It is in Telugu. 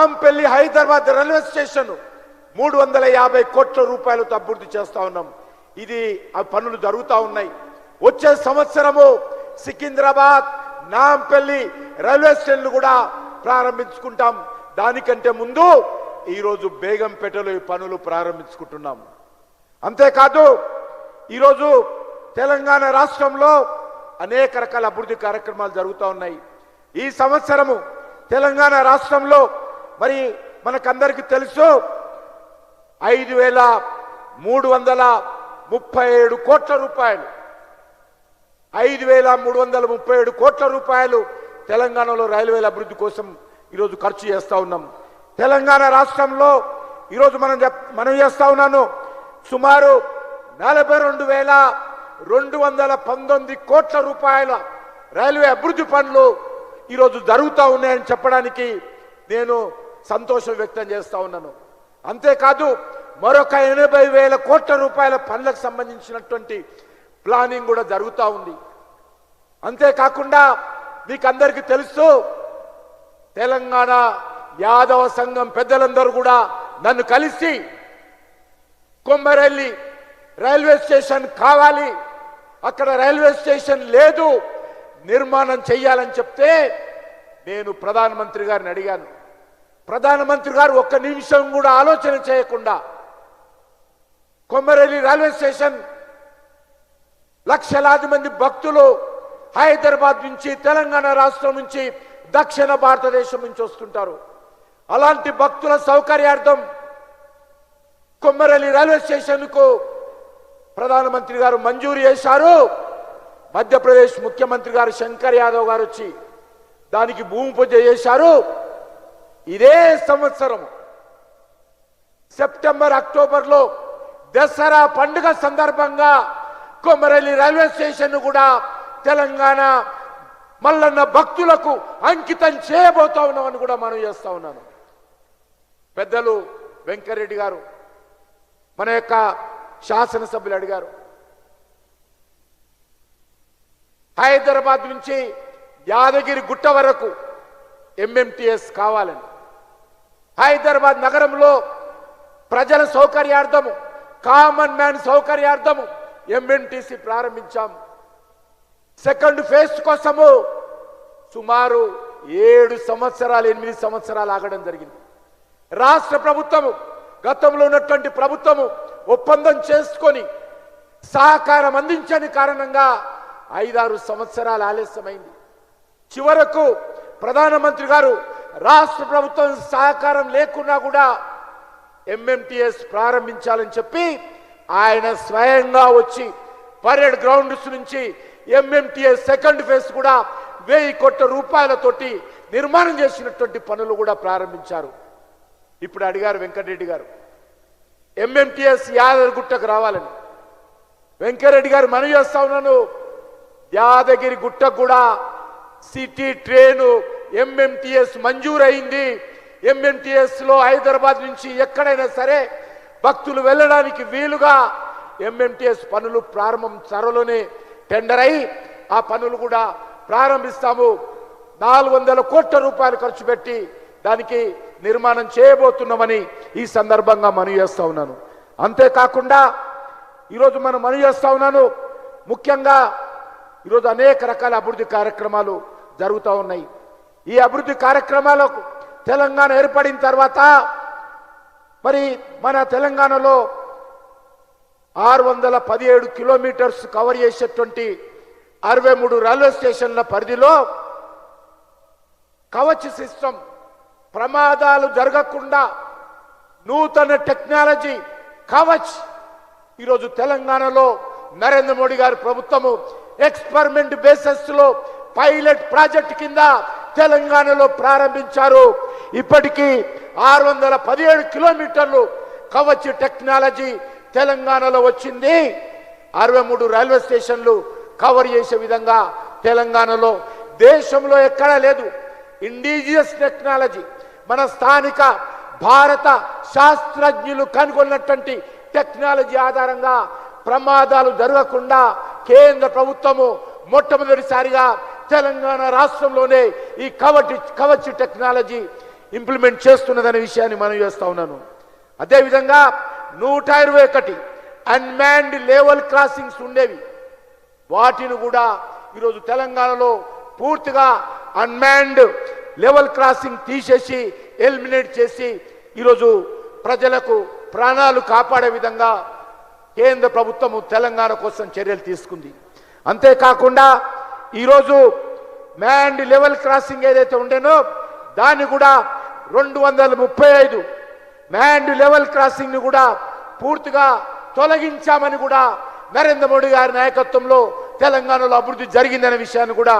ఆంపల్లి హైదరాబాద్ రైల్వే స్టేషన్ 350 కోట్ల రూపాయలతో అభివృద్ధి చేస్తా ఉన్నాం. ఇది ఆ పనులు జరుగుతూ ఉన్నాయి. వచ్చే సంవత్సరము సికింద్రాబాద్ నాంపల్లి రైల్వే స్టేషన్ కూడా ప్రారంభించుకుంటాం. దానికంటే ముందు ఈరోజు బేగంపేటలో ఈ పనులు ప్రారంభించుకుంటున్నాం. అంతేకాదు ఈరోజు తెలంగాణ రాష్ట్రంలో అనేక రకాల అభివృద్ధి కార్యక్రమాలు జరుగుతూ ఉన్నాయి. ఈ సంవత్సరము తెలంగాణ రాష్ట్రంలో మరి మనకందరికీ తెలుసు 5,337 కోట్ల రూపాయలు 5,337 కోట్ల రూపాయలు తెలంగాణలో రైల్వేల అభివృద్ధి కోసం ఈరోజు ఖర్చు చేస్తూ ఉన్నాం. తెలంగాణ రాష్ట్రంలో ఈరోజు మనం చేస్తా ఉన్నాను సుమారు 42,219 కోట్ల రూపాయల రైల్వే అభివృద్ధి పనులు ఈరోజు జరుగుతూ ఉన్నాయని చెప్పడానికి నేను సంతోషం వ్యక్తం చేస్తా ఉన్నాను. అంతేకాదు మరొక 80,000 కోట్ల రూపాయల పనులకు సంబంధించినటువంటి ప్లానింగ్ కూడా జరుగుతూ ఉంది. అంతేకాకుండా మీకు అందరికీ తెలుసు తెలంగాణ యాదవ సంఘం పెద్దలందరూ కూడా నన్ను కలిసి కొమ్మరెల్లి రైల్వే స్టేషన్ కావాలి, అక్కడ రైల్వే స్టేషన్ లేదు, నిర్మాణం చెయ్యాలని చెప్తే నేను ప్రధానమంత్రి గారిని అడిగాను. ప్రధానమంత్రి గారు ఒక్క నిమిషం కూడా ఆలోచన చేయకుండా కొమ్మరెల్లి రైల్వే స్టేషన్ లక్షలాది మంది భక్తులు హైదరాబాద్ నుంచి తెలంగాణ రాష్ట్రం నుంచి దక్షిణ భారతదేశం నుంచి వస్తుంటారు. అలాంటి భక్తుల సౌకర్యార్థం కొమ్మరెల్లి రైల్వే స్టేషన్కు ప్రధానమంత్రి గారు మంజూరు చేశారు. మధ్యప్రదేశ్ ముఖ్యమంత్రి గారు శంకర్ యాదవ్ గారు వచ్చి దానికి భూమి పూజ చేశారు. ఇదే సంవత్సరం సెప్టెంబర్ అక్టోబర్లో దసరా పండుగ సందర్భంగా కొమ్మరెల్లి రైల్వే స్టేషన్ కూడా తెలంగాణ మల్లన్న భక్తులకు అంకితం చేయబోతా ఉన్నామని కూడా మనం చేస్తా ఉన్నాను. పెద్దలు వెంకరెడ్డి గారు మన యొక్క శాసనసభ్యులు అడిగారు హైదరాబాద్ నుంచి యాదగిరి గుట్ట వరకు ఎంఎంటీఎస్ కావాలని. హైదరాబాద్ నగరంలో ప్రజల సౌకర్యార్థము కామన్ మ్యాన్ సౌకర్యార్థము ఎంఎంటీసీ ప్రారంభించాం. సెకండ్ ఫేజ్ కోసము సుమారు 8 సంవత్సరాలు ఆగడం జరిగింది. రాష్ట్ర ప్రభుత్వము గతంలో ఉన్నటువంటి ప్రభుత్వము ఒప్పందం చేసుకొని సహకారం అందించని కారణంగా 5-6 సంవత్సరాలు ఆలస్యమైంది. చివరకు ప్రధానమంత్రి గారు రాష్ట్ర ప్రభుత్వం సహకారం లేకున్నా కూడా ఎంఎంటీఎస్ ప్రారంభించాలని చెప్పి ఆయన స్వయంగా వచ్చి పరేడ్ గ్రౌండ్స్ నుంచి ఎంఎంటీఎస్ సెకండ్ ఫేజ్ కూడా 1000 కోట్ల రూపాయలతోటి నిర్మాణం చేసినటువంటి పనులు కూడా ప్రారంభించారు. ఇప్పుడు అడిగారు వెంకటరెడ్డి గారు ఎంఎంటీఎస్ యాదగిరిగుట్టకు రావాలని. వెంకరెడ్డి గారు మనవి చేస్తా ఉన్నాను యాదగిరి గుట్టకు కూడా సిటీ ట్రైను ఎంఎంటీఎస్ మంజూరైంది. ఎంఎంటీఎస్ లో హైదరాబాద్ నుంచి ఎక్కడైనా సరే భక్తులు వెళ్ళడానికి వీలుగా ఎంఎంటీఎస్ పనులు ప్రారంభం త్వరలోనే టెండర్ అయి ఆ పనులు కూడా ప్రారంభిస్తాము. 400 కోట్ల రూపాయలు ఖర్చు పెట్టి దానికి నిర్మాణం చేయబోతున్నామని ఈ సందర్భంగా మనవి చేస్తా ఉన్నాను. అంతేకాకుండా ఈరోజు మనం మనవి చేస్తా ఉన్నాను ముఖ్యంగా ఈరోజు అనేక రకాల అభివృద్ధి కార్యక్రమాలు జరుగుతూ ఉన్నాయి. ఈ అభివృద్ధి కార్యక్రమాలకు తెలంగాణ ఏర్పడిన తర్వాత మరి మన తెలంగాణలో 617 కిలోమీటర్స్ కవర్ చేసేటువంటి 63 రైల్వే స్టేషన్ల పరిధిలో కవచ్ సిస్టమ్ ప్రమాదాలు జరగకుండా నూతన టెక్నాలజీ కవచ్ ఈరోజు తెలంగాణలో నరేంద్ర మోడీ గారి ప్రభుత్వము ఎక్స్పెరిమెంట్ బేసిస్ లో పైలట్ ప్రాజెక్ట్ కింద తెలంగాణలో ప్రారంభించారు. ఇప్పటికీ 617 కిలోమీటర్లు కవచ్ టెక్నాలజీ తెలంగాణలో వచ్చింది. 63 రైల్వే స్టేషన్లు కవర్ చేసే విధంగా తెలంగాణలో దేశంలో ఎక్కడా లేదు. ఇండిజియస్ టెక్నాలజీ మన స్థానిక భారత శాస్త్రజ్ఞులు కనుగొన్నటువంటి టెక్నాలజీ ఆధారంగా ప్రమాదాలు జరగకుండా కేంద్ర ప్రభుత్వము మొట్టమొదటిసారిగా తెలంగాణ రాష్ట్రంలోనే ఈ కవచ్ టెక్నాలజీ ఇంప్లిమెంట్ చేస్తున్నదనే విషయాన్ని మనం చేస్తా ఉన్నాను. అదేవిధంగా 121 అన్మాన్డ్ లెవెల్ క్రాసింగ్స్ ఉండేవి, వాటిని కూడా ఈరోజు తెలంగాణలో పూర్తిగా అన్మాన్డ్ లెవెల్ క్రాసింగ్ తీసేసి ఎలిమినేట్ చేసి ఈరోజు ప్రజలకు ప్రాణాలు కాపాడే విధంగా కేంద్ర ప్రభుత్వము తెలంగాణ కోసం చర్యలు తీసుకుంది. అంతేకాకుండా ఈరోజు మ్యాన్డ్ లెవెల్ క్రాసింగ్ ఏదైతే ఉండేనో దాన్ని కూడా 235 మ్యాన్డ్ లెవెల్ క్రాసింగ్ ని కూడా పూర్తిగా తొలగించామని కూడా నరేంద్ర మోడీ గారి నాయకత్వంలో తెలంగాణలో అభివృద్ధి జరిగిందనే విషయాన్ని కూడా